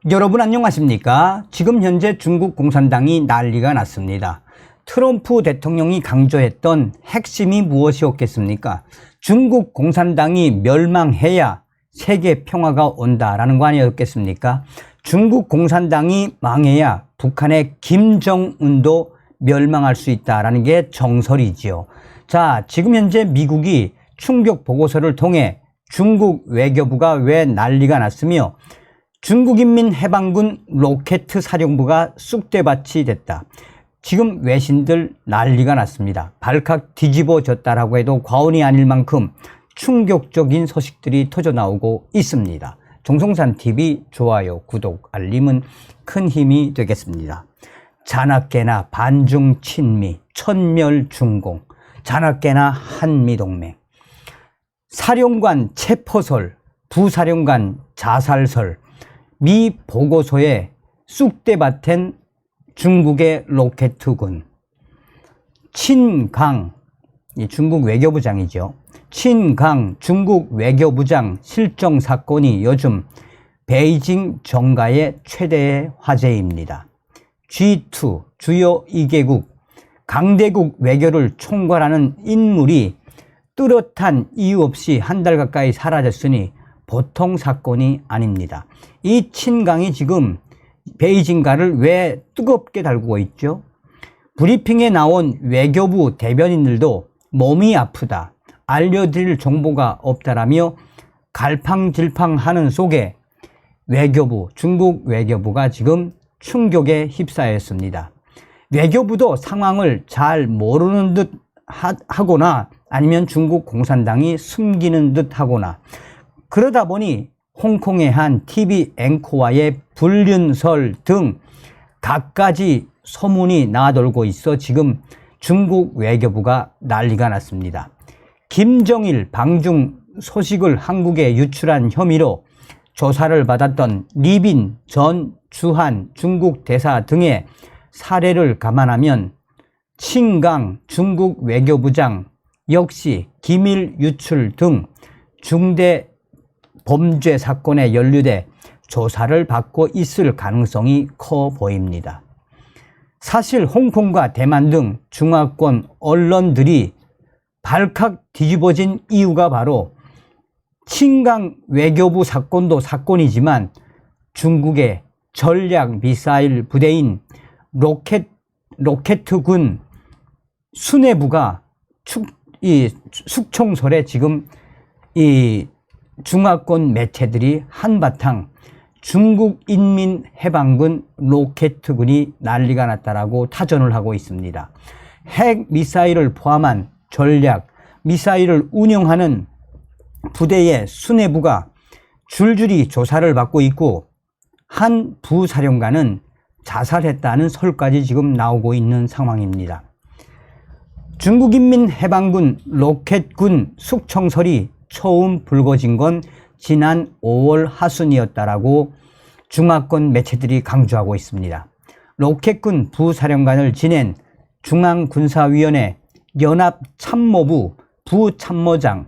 여러분 안녕하십니까? 지금 현재 중국 공산당이 난리가 났습니다. 트럼프 대통령이 강조했던 핵심이 무엇이었겠습니까? 중국 공산당이 멸망해야 세계 평화가 온다라는 거 아니었겠습니까? 중국 공산당이 망해야 북한의 김정은도 멸망할 수 있다라는 게 정설이지요. 자, 지금 현재 미국이 충격 보고서를 통해 중국 외교부가 왜 난리가 났으며 중국인민해방군 로켓 사령부가 쑥대밭이 됐다. 지금 외신들 난리가 났습니다. 발칵 뒤집어졌다라고 해도 과언이 아닐 만큼 충격적인 소식들이 터져나오고 있습니다. 종송산TV 좋아요, 구독, 알림은 큰 힘이 되겠습니다. 자나깨나 반중친미, 천멸중공, 자나깨나 한미동맹, 사령관 체포설, 부사령관 자살설, 미 보고서에 쑥대밭엔 중국의 로켓군, 친강, 중국 외교부장이죠. 친강 중국 외교부장 실종 사건이 요즘 베이징 정가의 최대의 화제입니다. G2 주요 2개국 강대국 외교를 총괄하는 인물이 뚜렷한 이유 없이 한 달 가까이 사라졌으니 보통 사건이 아닙니다. 이 친강이 지금 베이징가를 왜 뜨겁게 달구고 있죠? 브리핑에 나온 외교부 대변인들도 몸이 아프다, 알려드릴 정보가 없다라며 갈팡질팡하는 속에 중국 외교부가 지금 충격에 휩싸였습니다. 외교부도 상황을 잘 모르는 듯 하거나 아니면 중국 공산당이 숨기는 듯 하거나 그러다 보니 홍콩의 한 TV 앵커와의 불륜설 등 갖가지 소문이 나돌고 있어 지금 중국 외교부가 난리가 났습니다. 김정일 방중 소식을 한국에 유출한 혐의로 조사를 받았던 리빈 전 주한 중국 대사 등의 사례를 감안하면 친강 중국 외교부장 역시 기밀 유출 등 중대 범죄 사건에 연루돼 조사를 받고 있을 가능성이 커 보입니다. 사실 홍콩과 대만 등 중화권 언론들이 발칵 뒤집어진 이유가 바로 친강 외교부 사건도 사건이지만 중국의 전략 미사일 부대인 로켓군 수뇌부가 숙청설에 지금 이 중화권 매체들이 한바탕 중국인민해방군 로켓군이 난리가 났다라고 타전을 하고 있습니다. 핵 미사일을 포함한 전략 미사일을 운영하는 부대의 수뇌부가 줄줄이 조사를 받고 있고 한 부사령관은 자살했다는 설까지 지금 나오고 있는 상황입니다. 중국인민해방군 로켓군 숙청설이 처음 불거진 건 지난 5월 하순이었다라고 중화권 매체들이 강조하고 있습니다. 로켓군 부사령관을 지낸 중앙군사위원회 연합참모부 부참모장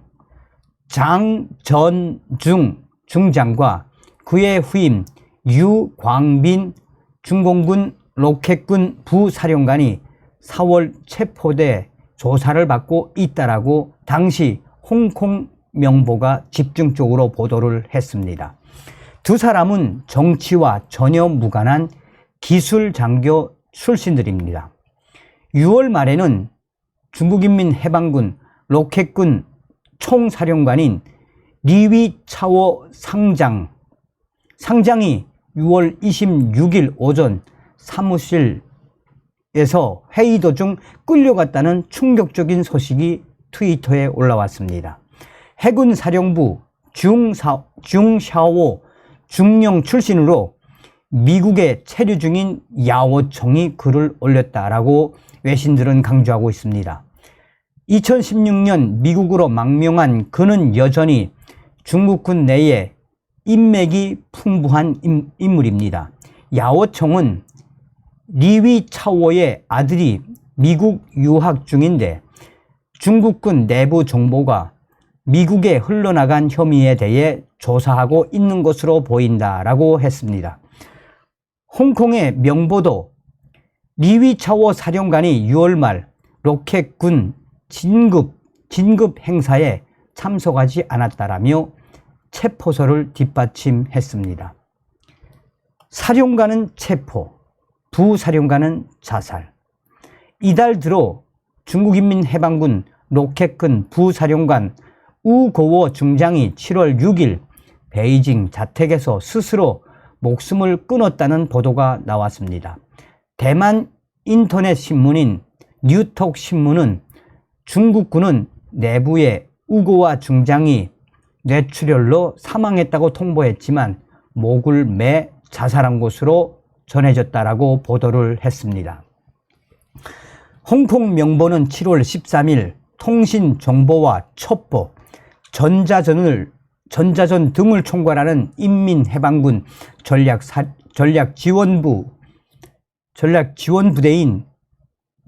장전중 중장과 그의 후임 유광빈 중공군 로켓군 부사령관이 4월 체포돼 조사를 받고 있다라고 당시 홍콩 명보가 집중적으로 보도를 했습니다. 두 사람은 정치와 전혀 무관한 기술 장교 출신들입니다. 6월 말에는 중국인민해방군 로켓군 총사령관인 리위차오 상장이 6월 26일 오전 사무실에서 회의 도중 끌려갔다는 충격적인 소식이 트위터에 올라왔습니다. 해군 사령부 중샤오 중령 출신으로 미국에 체류 중인 야오총이 글을 올렸다라고 외신들은 강조하고 있습니다. 2016년 미국으로 망명한 그는 여전히 중국군 내에 인맥이 풍부한 인물입니다. 야오총은 리위차오의 아들이 미국 유학 중인데 중국군 내부 정보가 미국에 흘러나간 혐의에 대해 조사하고 있는 것으로 보인다라고 했습니다. 홍콩의 명보도 리위차오 사령관이 6월 말 로켓군 진급 행사에 참석하지 않았다라며 체포서를 뒷받침했습니다. 사령관은 체포, 부사령관은 자살. 이달 들어 중국인민해방군 로켓군 부사령관 우고워 중장이 7월 6일 베이징 자택에서 스스로 목숨을 끊었다는 보도가 나왔습니다. 대만 인터넷 신문인 뉴톡 신문은 중국군은 내부에 우고와 중장이 뇌출혈로 사망했다고 통보했지만 목을 매 자살한 것으로 전해졌다라고 보도를 했습니다. 홍콩 명보는 7월 13일 통신 정보와 첩보, 전자전 등을 총괄하는 인민해방군 전략지원부대인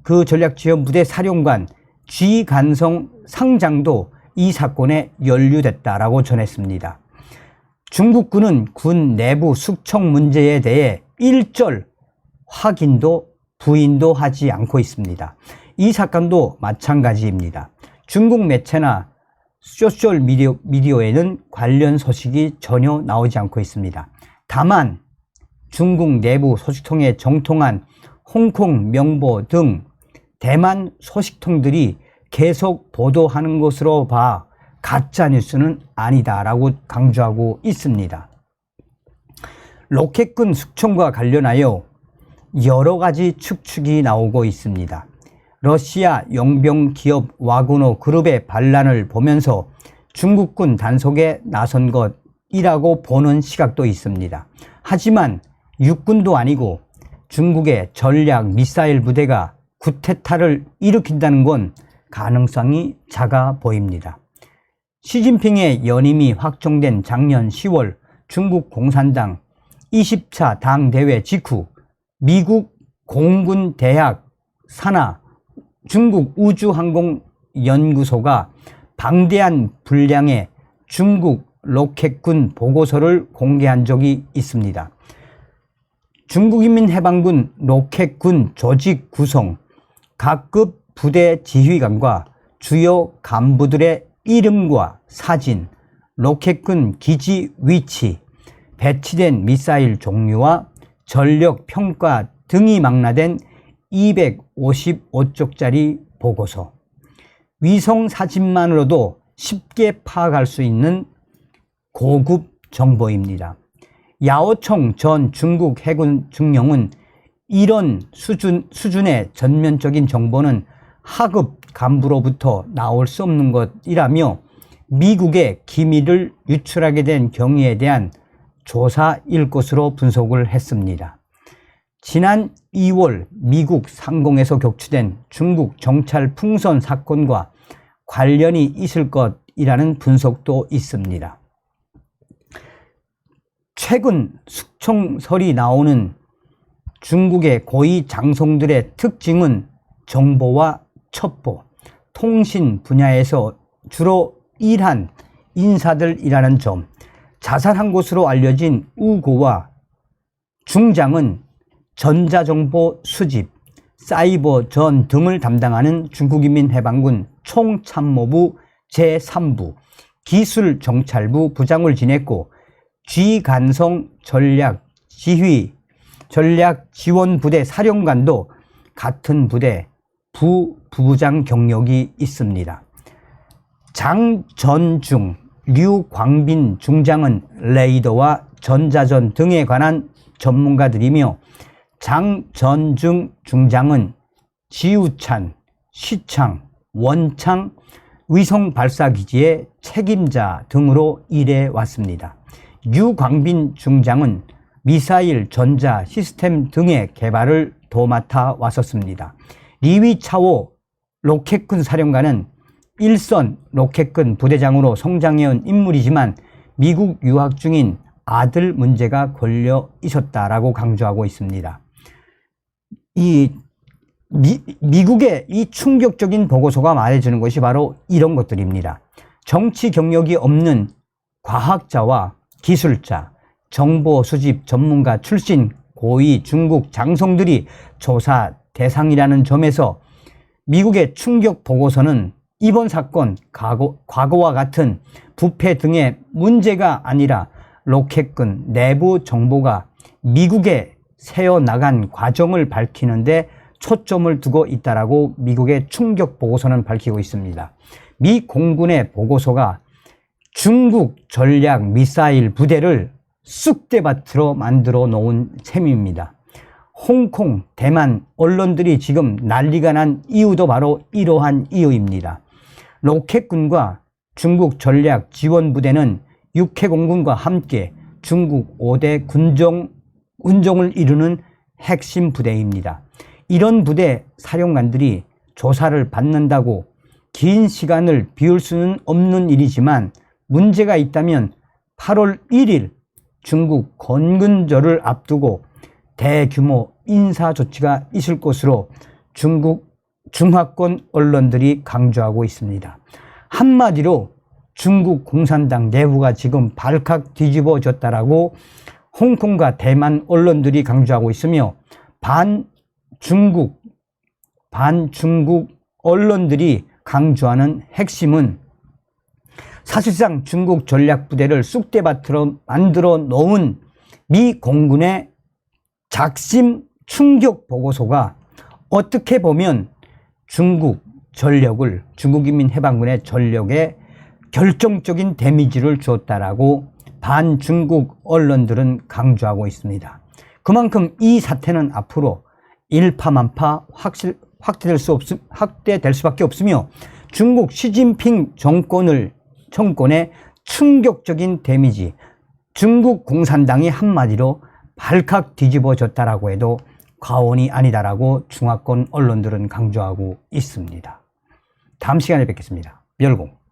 그 전략지원부대 사령관 쥐간성 상장도 이 사건에 연루됐다라고 전했습니다. 중국군은 군 내부 숙청 문제에 대해 일절 확인도 부인도 하지 않고 있습니다. 이 사건도 마찬가지입니다. 중국 매체나 소셜 미디어에는 관련 소식이 전혀 나오지 않고 있습니다. 다만 중국 내부 소식통에 정통한 홍콩 명보 등 대만 소식통들이 계속 보도하는 것으로 봐 가짜뉴스는 아니다라고 강조하고 있습니다. 로켓군 숙청과 관련하여 여러 가지 축축이 나오고 있습니다. 러시아 용병 기업 와그너 그룹의 반란을 보면서 중국군 단속에 나선 것이라고 보는 시각도 있습니다. 하지만 육군도 아니고 중국의 전략 미사일 부대가 쿠데타를 일으킨다는 건 가능성이 작아 보입니다. 시진핑의 연임이 확정된 작년 10월 중국 공산당 20차 당대회 직후 미국 공군대학 산하 중국 우주항공연구소가 방대한 분량의 중국 로켓군 보고서를 공개한 적이 있습니다. 중국인민해방군 로켓군 조직 구성, 각급 부대 지휘관과 주요 간부들의 이름과 사진, 로켓군 기지 위치, 배치된 미사일 종류와 전력 평가 등이 망라된 255쪽짜리 보고서. 위성 사진만으로도 쉽게 파악할 수 있는 고급 정보입니다. 야오총 전 중국 해군 중령은 이런 수준의 전면적인 정보는 하급 간부로부터 나올 수 없는 것이라며 미국의 기밀을 유출하게 된 경위에 대한 조사일 것으로 분석을 했습니다. 지난 2월 미국 상공에서 격추된 중국 정찰 풍선 사건과 관련이 있을 것이라는 분석도 있습니다. 최근 숙청설이 나오는 중국의 고위 장성들의 특징은 정보와 첩보, 통신 분야에서 주로 일한 인사들이라는 점. 자살한 것으로 알려진 우고와 중장은 전자정보 수집, 사이버 전 등을 담당하는 중국인민해방군 총참모부 제3부 기술정찰부 부장을 지냈고 쥐간성 전략지원부대 사령관도 같은 부대 부부장 경력이 있습니다. 장전중, 류광빈 중장은 레이더와 전자전 등에 관한 전문가들이며 장전중 중장은 지우찬, 시창, 원창 위성 발사기지의 책임자 등으로 일해왔습니다. 류광빈 중장은 미사일 전자 시스템 등의 개발을 도맡아 왔었습니다. 리위차오 로켓군 사령관은 일선 로켓군 부대장으로 성장해온 인물이지만 미국 유학 중인 아들 문제가 걸려 있었다라고 강조하고 있습니다. 미국의 이 충격적인 보고서가 말해주는 것이 바로 이런 것들입니다. 정치 경력이 없는 과학자와 기술자, 정보 수집 전문가 출신 고위 중국 장성들이 조사 대상이라는 점에서 미국의 충격 보고서는 이번 사건 과거와 같은 부패 등의 문제가 아니라 로켓군 내부 정보가 미국에 새어나간 과정을 밝히는데 초점을 두고 있다라고 미국의 충격 보고서는 밝히고 있습니다. 미 공군의 보고서가 중국 전략 미사일 부대를 쑥대밭으로 만들어 놓은 셈입니다. 홍콩, 대만 언론들이 지금 난리가 난 이유도 바로 이러한 이유입니다. 로켓군과 중국 전략 지원부대는 육해공군과 함께 중국 5대 군종을 이루는 핵심 부대입니다. 이런 부대 사령관들이 조사를 받는다고 긴 시간을 비울 수는 없는 일이지만 문제가 있다면 8월 1일 중국 건군절을 앞두고 대규모 인사 조치가 있을 것으로 중국 중화권 언론들이 강조하고 있습니다. 한마디로 중국 공산당 내부가 지금 발칵 뒤집어졌다라고 홍콩과 대만 언론들이 강조하고 있으며 반중국 언론들이 강조하는 핵심은 사실상 중국 전략부대를 쑥대밭으로 만들어 놓은 미 공군의 작심 충격 보고서가 어떻게 보면 중국인민해방군의 전력에 결정적인 데미지를 주었다라고 반중국 언론들은 강조하고 있습니다. 그만큼 이 사태는 앞으로 일파만파 확대될 수밖에 없으며 중국 시진핑 정권의 충격적인 데미지, 중국 공산당이 한마디로 발칵 뒤집어졌다라고 해도 과언이 아니다라고 중화권 언론들은 강조하고 있습니다. 다음 시간에 뵙겠습니다. 멸공.